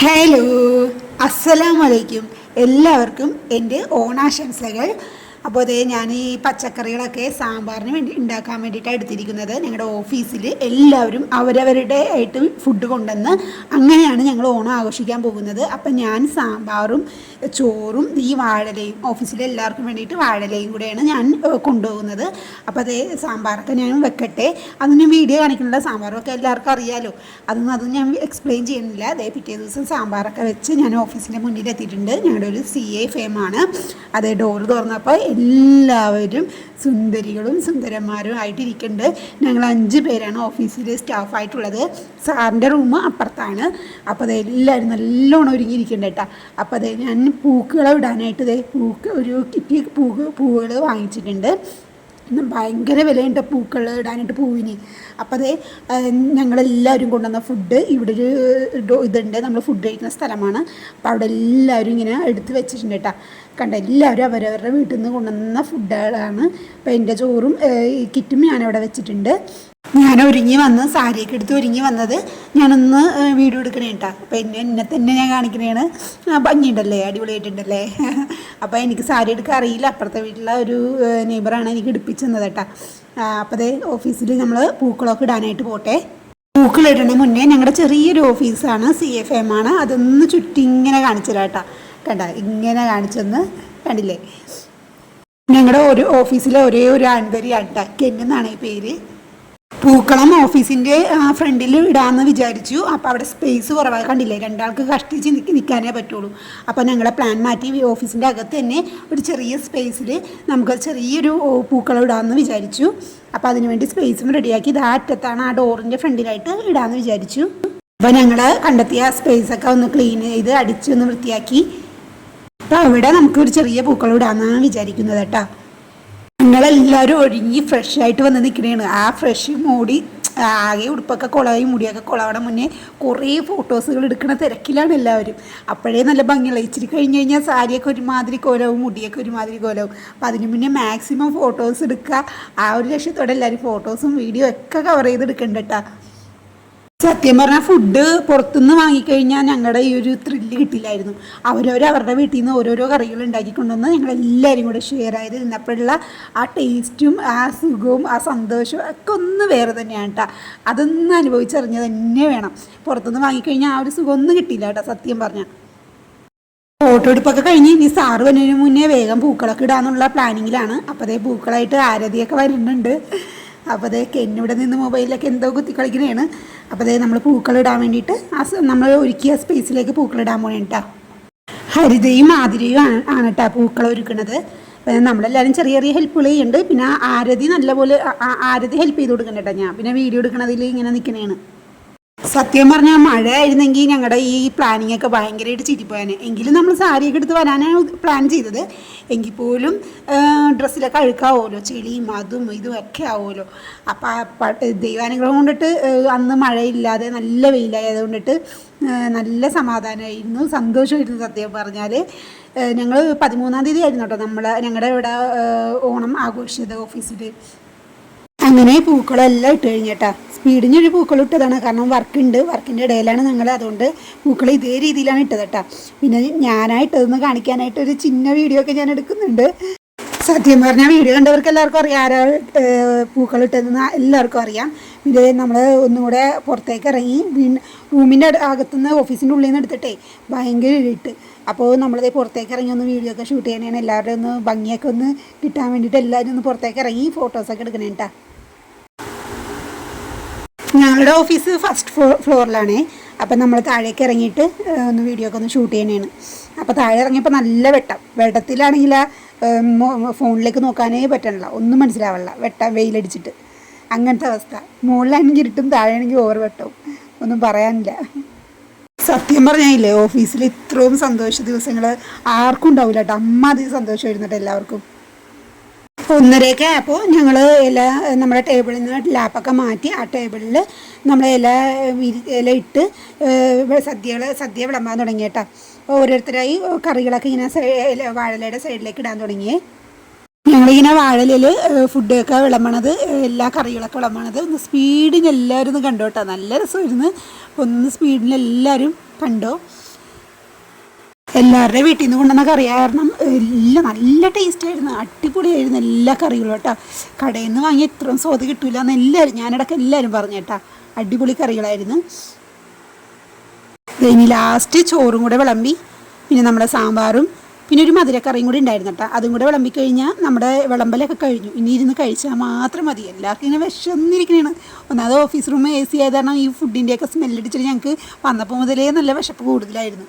Hello, അസ്സലാമലൈക്കും. എല്ലാവർക്കും എൻ്റെ ഓണാശംസകൾ. അപ്പോൾ അതേ ഞാൻ ഈ പച്ചക്കറികളൊക്കെ സാമ്പാറിന് വേണ്ടി ഉണ്ടാക്കാൻ വേണ്ടിയിട്ടാണ് എടുത്തിരിക്കുന്നത്. ഞങ്ങളുടെ ഓഫീസിൽ എല്ലാവരും അവരവരുടെ ആയിട്ട് ഫുഡ് കൊണ്ടുവന്ന് അങ്ങനെയാണ് ഞങ്ങൾ ഓണം ആഘോഷിക്കാൻ പോകുന്നത്. അപ്പം ഞാൻ സാമ്പാറും ചോറും ഈ വാഴലയും ഓഫീസിലെ എല്ലാവർക്കും വേണ്ടിയിട്ട് വാഴലയും കൂടെയാണ് ഞാൻ കൊണ്ടുപോകുന്നത്. അപ്പോൾ അതേ സാമ്പാറൊക്കെ ഞാൻ വെക്കട്ടെ. അതൊന്നും വീഡിയോ കാണിക്കുന്നില്ല, സാമ്പാറൊക്കെ എല്ലാവർക്കും അറിയാമല്ലോ. അതും ഞാൻ എക്സ്പ്ലെയിൻ ചെയ്യുന്നില്ല. അതേ പിറ്റേ ദിവസം സാമ്പാറൊക്കെ വെച്ച് ഞാൻ ഓഫീസിൻ്റെ മുന്നിലെത്തിയിട്ടുണ്ട്. ഞങ്ങളുടെ ഒരു CA ഫേമാണ്. അതേ ഡോറ് തുറന്നപ്പോൾ എല്ലാവരും സുന്ദരികളും സുന്ദരന്മാരും ആയിട്ടിരിക്കുന്നുണ്ട്. ഞങ്ങൾ 5 പേരാണ് ഓഫീസിൽ സ്റ്റാഫായിട്ടുള്ളത്. സാറിൻ്റെ റൂം അപ്പുറത്താണ്. അപ്പോൾ അതെല്ലാവരും നല്ലോണം ഒരുങ്ങിയിരിക്കുന്നുണ്ട് കേട്ടോ. അപ്പോൾ അതെ ഞാൻ പൂക്കളെ ഇടാനായിട്ട് ഒരു കിറ്റി പൂവുകൾ വാങ്ങിച്ചിട്ടുണ്ട്. ഭയങ്കര വിലയുണ്ട് പൂക്കൾ ഇടാനായിട്ട് പൂവിന്. അപ്പോൾ അതേ ഞങ്ങളെല്ലാവരും കൊണ്ടുവന്ന ഫുഡ് ഇവിടെ ഒരു ഇതുണ്ട്, നമ്മൾ ഫുഡ് കഴിക്കുന്ന സ്ഥലമാണ്. അപ്പോൾ അവിടെ എല്ലാവരും ഇങ്ങനെ എടുത്ത് വെച്ചിട്ടുണ്ട് കേട്ടോ. കണ്ട എല്ലാവരും അവരവരുടെ വീട്ടിൽ നിന്ന് കൊണ്ടുവന്ന ഫുഡുകളാണ്. അപ്പോൾ എൻ്റെ ചോറും കിറ്റും ഞാനവിടെ വെച്ചിട്ടുണ്ട്. ഞാൻ ഒരുങ്ങി വന്ന് സാരിയൊക്കെ എടുത്ത് ഒരുങ്ങി വന്നത് ഞാനൊന്ന് വീഡിയോ എടുക്കണേ കേട്ടോ. അപ്പോൾ എന്നെ തന്നെ ഞാൻ കാണിക്കണേണ്. ഭംഗിയുണ്ടല്ലേ, അടിപൊളിയായിട്ടുണ്ടല്ലേ. അപ്പോൾ എനിക്ക് സാരി എടുക്കാൻ അറിയില്ല. അപ്പുറത്തെ വീട്ടിലെ ഒരു നെയ്ബറാണ് എനിക്ക് എടുപ്പിച്ചു തന്നത് കേട്ടോ. അപ്പോൾ അതേ ഓഫീസിൽ നമ്മൾ പൂക്കളൊക്കെ ഇടാനായിട്ട് പോട്ടെ. പൂക്കളിടണ മുന്നേ ഞങ്ങളുടെ ചെറിയൊരു ഓഫീസാണ്, CA ഫേമാണ്. അതൊന്ന് ചുറ്റി ഇങ്ങനെ കാണിച്ചില്ല കേട്ടോ. കണ്ട ഇങ്ങനെ കാണിച്ചൊന്ന് കണ്ടില്ലേ. ഞങ്ങളുടെ ഒരു ഓഫീസിലെ ഒരേ ഒരു ആൺപേരിയാണ് കേട്ടോ, കെന്നെന്നാണ് ഈ പേര്. പൂക്കളം ഓഫീസിൻ്റെ ഫ്രണ്ടിൽ ഇടാമെന്ന് വിചാരിച്ചു. അപ്പോൾ അവിടെ സ്പേസ് കുറവായി കണ്ടില്ലേ, 2 ആൾക്ക് കഷ്ടിച്ച് നിൽക്കാനേ പറ്റുള്ളൂ. അപ്പോൾ ഞങ്ങളെ പ്ലാൻ മാറ്റി ഓഫീസിൻ്റെ അകത്ത് തന്നെ ഒരു ചെറിയ സ്പേസിൽ നമുക്ക് ചെറിയൊരു പൂക്കളം ഇടാമെന്ന് വിചാരിച്ചു. അപ്പോൾ അതിനുവേണ്ടി സ്പേസും റെഡിയാക്കി ഇത് അറ്റത്താണ്, ആ ഡോറിൻ്റെ ഫ്രണ്ടിലായിട്ട് ഇടാമെന്ന് വിചാരിച്ചു. അപ്പോൾ ഞങ്ങൾ കണ്ടെത്തിയ സ്പേസൊക്കെ ഒന്ന് ക്ലീൻ ചെയ്ത് അടിച്ചൊന്ന് വൃത്തിയാക്കി. അപ്പോൾ അവിടെ നമുക്കൊരു ചെറിയ പൂക്കളം ഇടാമെന്നാണ് വിചാരിക്കുന്നത് കേട്ടോ. ഞങ്ങളെല്ലാവരും ഒരുങ്ങി ഫ്രഷായിട്ട് വന്ന് നിൽക്കണേണ്. ആ ഫ്രഷ് മൂടി ആകെ ഉടുപ്പൊക്കെ കുളവും മുടിയൊക്കെ കുളവണ മുന്നേ കുറേ ഫോട്ടോസുകൾ എടുക്കണ തിരക്കിലാണ് എല്ലാവരും. അപ്പോഴേ നല്ല ഭംഗിയുള്ള, ഇച്ചിരി കഴിഞ്ഞ് കഴിഞ്ഞാൽ സാരിയൊക്കെ ഒരുമാതിരി കോലവും മുടിയൊക്കെ ഒരുമാതിരി കോലവും. അപ്പോൾ അതിന് മുന്നേ മാക്സിമം ഫോട്ടോസ് എടുക്കുക. ആ ഒരു ലക്ഷ്യത്തോടെ എല്ലാവരും ഫോട്ടോസും വീഡിയോ ഒക്കെ കവർ ചെയ്ത് എടുക്കണ്ട കേട്ടോ. സത്യം പറഞ്ഞാൽ ഫുഡ് പുറത്തുനിന്ന് വാങ്ങിക്കഴിഞ്ഞാൽ ഞങ്ങളുടെ ഈ ഒരു ത്രില്ല് കിട്ടില്ലായിരുന്നു. അവരുടെ വീട്ടിൽ നിന്ന് ഓരോരോ കറികൾ ഉണ്ടാക്കിക്കൊണ്ടുവന്ന് ഞങ്ങളെല്ലാവരും കൂടെ ഷെയർ ചെയ്ത് നിന്നപ്പോഴുള്ള ആ ടേസ്റ്റും ആ സുഖവും ആ സന്തോഷവും ഒക്കെ ഒന്ന് വേറെ തന്നെയാണ് കേട്ടോ. അതൊന്ന് അനുഭവിച്ചറിഞ്ഞത് തന്നെ വേണം. പുറത്തുനിന്ന് വാങ്ങിക്കഴിഞ്ഞാൽ ആ ഒരു സുഖം ഒന്നും കിട്ടിയില്ല കേട്ടോ സത്യം പറഞ്ഞാൽ. ഫോട്ടോ എടുപ്പൊക്കെ കഴിഞ്ഞ് ഇനി സാറ് വന്നതിന് മുന്നേ വേഗം പൂക്കളൊക്കെ ഇടാന്നുള്ള പ്ലാനിങ്ങിലാണ്. അപ്പോൾ അതേ പൂക്കളായിട്ട് ആരതിയൊക്കെ വരുന്നുണ്ട്. അപ്പോൾ അതേ കെന്നിവിടെ നിന്ന് മൊബൈലിലൊക്കെ എന്തോ കുത്തി കളിക്കണേണ്. അപ്പോൾ അതേ നമ്മൾ പൂക്കളിടാൻ വേണ്ടിയിട്ട് നമ്മൾ ഒരുക്കിയ സ്പേസിലേക്ക് പൂക്കളിടാൻ പോകണേ കേട്ടോ. ഹരിതയും ആതിരയും ആണ് കേട്ടോ പൂക്കൾ ഒരുക്കണത്. നമ്മളെല്ലാവരും ചെറിയ ചെറിയ ഹെൽപ്പുകൾ ചെയ്യുന്നുണ്ട്. പിന്നെ ആരതി നല്ലപോലെ ആരതി ഹെൽപ്പ് ചെയ്ത് കൊടുക്കണ്ട കേട്ടോ. ഞാൻ പിന്നെ വീഡിയോ എടുക്കണതിൽ ഇങ്ങനെ നിൽക്കണേണ്. സത്യം പറഞ്ഞാൽ മഴ ആയിരുന്നെങ്കിൽ ഞങ്ങളുടെ ഈ പ്ലാനിങ് ഒക്കെ ഭയങ്കരമായിട്ട് ചിരിപ്പോയാനെ. എങ്കിലും നമ്മൾ സാരിയൊക്കെ എടുത്ത് വരാനാണ് പ്ലാൻ ചെയ്തത്. എങ്കിൽ പോലും ഡ്രസ്സിലൊക്കെ അഴുക്കാവുമല്ലോ, ചെളിയും അതും ഇതും ഒക്കെ ആവുമല്ലോ. അപ്പം ദൈവാനുഗ്രഹം കൊണ്ടിട്ട് അന്ന് മഴയില്ലാതെ നല്ല വെയിലായത് കൊണ്ടിട്ട് നല്ല സമാധാനമായിരുന്നു, സന്തോഷമായിരുന്നു. സത്യം പറഞ്ഞാൽ ഞങ്ങൾ 13-ാം തീയതി ആയിരുന്നു കേട്ടോ ഞങ്ങളുടെ ഇവിടെ ഓണം ആഘോഷിച്ചത് ഓഫീസിൽ. അങ്ങനെ പൂക്കളെല്ലാം ഇട്ട് കഴിഞ്ഞേട്ടാ. സ്പീഡിനൊരു പൂക്കൾ ഇട്ടതാണ്, കാരണം വർക്കിൻ്റെ ഇടയിലാണ് ഞങ്ങൾ. അതുകൊണ്ട് പൂക്കൾ ഇതേ രീതിയിലാണ് ഇട്ടത് കേട്ടോ. പിന്നെ ഞാനായിട്ടതൊന്ന് കാണിക്കാനായിട്ട് ഒരു ചിന്ന വീഡിയോ ഒക്കെ ഞാൻ എടുക്കുന്നുണ്ട്. സത്യം പറഞ്ഞാൽ വീഡിയോ കണ്ടവർക്ക് എല്ലാവർക്കും അറിയാം ആരാ പൂക്കൾ ഇട്ടതെന്ന് എല്ലാവർക്കും അറിയാം. ഇത് നമ്മൾ ഒന്നുകൂടെ പുറത്തേക്ക് ഇറങ്ങി റൂമിൻ്റെ അകത്തുനിന്ന് ഓഫീസിൻ്റെ ഉള്ളിൽ നിന്ന് എടുത്തിട്ടേ ഭയങ്കര ഇട്ട്. അപ്പോൾ നമ്മളത് പുറത്തേക്ക് ഇറങ്ങി ഒന്ന് വീഡിയോ ഒക്കെ ഷൂട്ട് ചെയ്യാനാണ്. എല്ലാവരുടെയും ഒന്ന് ഭംഗിയൊക്കെ ഒന്ന് കിട്ടാൻ വേണ്ടിയിട്ട് എല്ലാവരും ഒന്ന് പുറത്തേക്ക് ഇറങ്ങി ഫോട്ടോസൊക്കെ എടുക്കണേ കേട്ടോ. ഞങ്ങളുടെ ഓഫീസ് ഫസ്റ്റ് ഫ്ലോറിലാണേ. അപ്പം നമ്മൾ താഴേക്ക് ഇറങ്ങിയിട്ട് ഒന്ന് വീഡിയോ ഒക്കെ ഒന്ന് ഷൂട്ട് ചെയ്യണേണ്. അപ്പോൾ താഴെ ഇറങ്ങിയപ്പോൾ നല്ല വെട്ടത്തിലാണെങ്കിൽ ഫോണിലേക്ക് നോക്കാനേ പറ്റണില്ല, ഒന്നും മനസ്സിലാവില്ല, വെയിലടിച്ചിട്ട് അങ്ങനത്തെ അവസ്ഥ. മുകളിലാണെങ്കിൽ ഇരുട്ടും താഴെയാണെങ്കിൽ ഓവർ വെട്ടവും, ഒന്നും പറയാനില്ല. സത്യം പറഞ്ഞാലേ ഓഫീസിൽ ഇത്രയും സന്തോഷ ദിവസങ്ങൾ ആർക്കും ഉണ്ടാവില്ല കേട്ടോ. അമ്മാതിരി സന്തോഷമായിരുന്നു കേട്ടോ എല്ലാവർക്കും. 1:30 ആയപ്പോൾ ഞങ്ങൾ നമ്മുടെ ടേബിളിൽ നിന്ന് ലാപ്പൊക്കെ മാറ്റി ആ ടേബിളിൽ നമ്മൾ ഇല ഇട്ട് സദ്യ വിളമ്പാൻ തുടങ്ങി കേട്ടോ. ഓരോരുത്തരായി കറികളൊക്കെ ഇങ്ങനെ വാഴലയുടെ സൈഡിലേക്ക് ഇടാൻ തുടങ്ങിയേ. ഞങ്ങളിങ്ങനെ വാഴലയിൽ ഫുഡൊക്കെ വിളമ്പണത്, എല്ലാ കറികളൊക്കെ വിളമ്പണത് ഒന്ന് സ്പീഡിന് എല്ലാവരും ഒന്ന് കണ്ടു കേട്ടോ. നല്ല രസമായിരുന്നു. ഒന്ന് സ്പീഡിന് എല്ലാവരും കണ്ടോ. എല്ലാവരുടെ വീട്ടിൽ നിന്ന് കൊണ്ടുവന്ന കറി കാരണം എല്ലാം നല്ല ടേസ്റ്റ് ആയിരുന്നു, അടിപൊളിയായിരുന്നു എല്ലാ കറികളും കേട്ടോ. കടയിൽ നിന്ന് വാങ്ങി ഇത്രയും സ്വാദ് കിട്ടില്ല എന്ന് എല്ലാവരും, ഞാനിടയ്ക്ക് എല്ലാവരും പറഞ്ഞു കേട്ടോ. അടിപൊളി കറികളായിരുന്നു. ഇനി ലാസ്റ്റ് ചോറും കൂടെ വിളമ്പി, പിന്നെ നമ്മുടെ സാമ്പാറും പിന്നെ ഒരു മധുരക്കറിയും കൂടി ഉണ്ടായിരുന്നു കേട്ടോ. അതും കൂടെ വിളമ്പി കഴിഞ്ഞാൽ നമ്മുടെ വിളമ്പലൊക്കെ കഴിഞ്ഞു. ഇനി ഇരുന്ന് കഴിച്ചാൽ മാത്രം മതി. എല്ലാവർക്കും ഇങ്ങനെ വിശന്നിരിക്കണേണ്. ഒന്നാമത് ഓഫീസ് റൂം AC ആയത് കാരണം ഈ ഫുഡിൻ്റെയൊക്കെ സ്മെല്ലടിച്ചിട്ട് ഞങ്ങൾക്ക് വന്നപ്പോൾ മുതലേ നല്ല വിശപ്പ് കൂടുതലായിരുന്നു.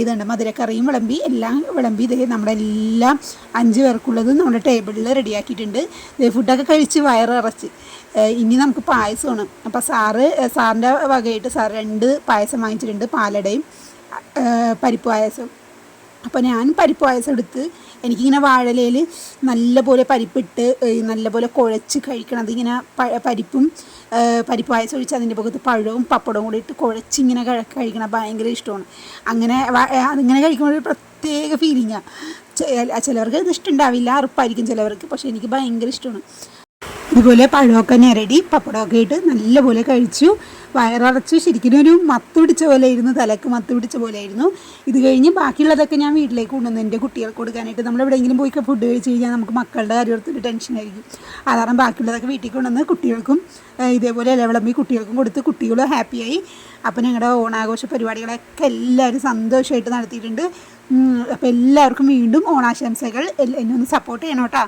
ഇതുണ്ട് മധുരക്കറിയും വിളമ്പി, എല്ലാം വിളമ്പി. നമ്മുടെ എല്ലാം 5 പേർക്കുള്ളത് നമ്മുടെ ടേബിളിൽ റെഡിയാക്കിയിട്ടുണ്ട്. ഫുഡൊക്കെ കഴിച്ച് വയറിറച്ച്. ഇനി നമുക്ക് പായസമാണ്. അപ്പോൾ സാറിൻ്റെ വകയായിട്ട് സാർ 2 പായസം വാങ്ങിച്ചിട്ടുണ്ട്, പാലടയും പരിപ്പ് പായസം. അപ്പോൾ ഞാൻ പരിപ്പ് പായസം എടുത്ത്, എനിക്കിങ്ങനെ വാഴയിലയിൽ നല്ലപോലെ പരിപ്പിട്ട് നല്ലപോലെ കുഴച്ച് കഴിക്കണം. അതിങ്ങനെ പരിപ്പും പരിപ്പ് പായസം ഒഴിച്ച് അതിൻ്റെ പുറത്ത് പഴവും പപ്പടവും കൂടി ഇട്ട് കുഴച്ചിങ്ങനെ കഴിക്കണം ഭയങ്കര ഇഷ്ടമാണ്. അതിങ്ങനെ കഴിക്കുമ്പോൾ ഒരു പ്രത്യേക ഫീലിങ്ങാണ്. ചിലവർക്ക് ഇത് ഇഷ്ടമുണ്ടാവില്ല, അറുപ്പായിരിക്കും ചിലവർക്ക്, പക്ഷേ എനിക്ക് ഭയങ്കര ഇഷ്ടമാണ്. ഇതുപോലെ പഴമൊക്കെ ഞെരടി പപ്പടമൊക്കെ ഇട്ട് നല്ലപോലെ കഴിച്ചു, വയറടച്ചു. ശരിക്കും ഒരു മത്ത് പിടിച്ച പോലെ ആയിരുന്നു, തലക്ക് മത്ത് പിടിച്ച പോലെ ആയിരുന്നു. ഇത് കഴിഞ്ഞ് ബാക്കിയുള്ളതൊക്കെ ഞാൻ വീട്ടിലേക്ക് കൊണ്ടുവന്ന് എൻ്റെ കുട്ടികൾക്ക് കൊടുക്കാനായിട്ട്. നമ്മൾ എവിടെയെങ്കിലും പോയി ഫുഡ് കഴിച്ച് കഴിഞ്ഞാൽ നമുക്ക് മക്കളുടെ കാര്യം ഓർത്തൊരു ടെൻഷനായിരിക്കും. അതാണ് ബാക്കിയുള്ളതൊക്കെ വീട്ടിൽ കൊണ്ടുവന്ന് കുട്ടികൾക്കും ഇതേപോലെ ഇലവിളമ്പി കുട്ടികൾക്കും കൊടുത്ത് കുട്ടികളും ഹാപ്പിയായി. അപ്പോൾ ഞങ്ങളുടെ ഓണാഘോഷ പരിപാടികളൊക്കെ എല്ലാവരും സന്തോഷമായിട്ട് നടത്തിയിട്ടുണ്ട്. അപ്പോൾ എല്ലാവർക്കും വീണ്ടും ഓണാശംസകൾ. എന്നെ ഒന്ന് സപ്പോർട്ട് ചെയ്യണം കേട്ടോ.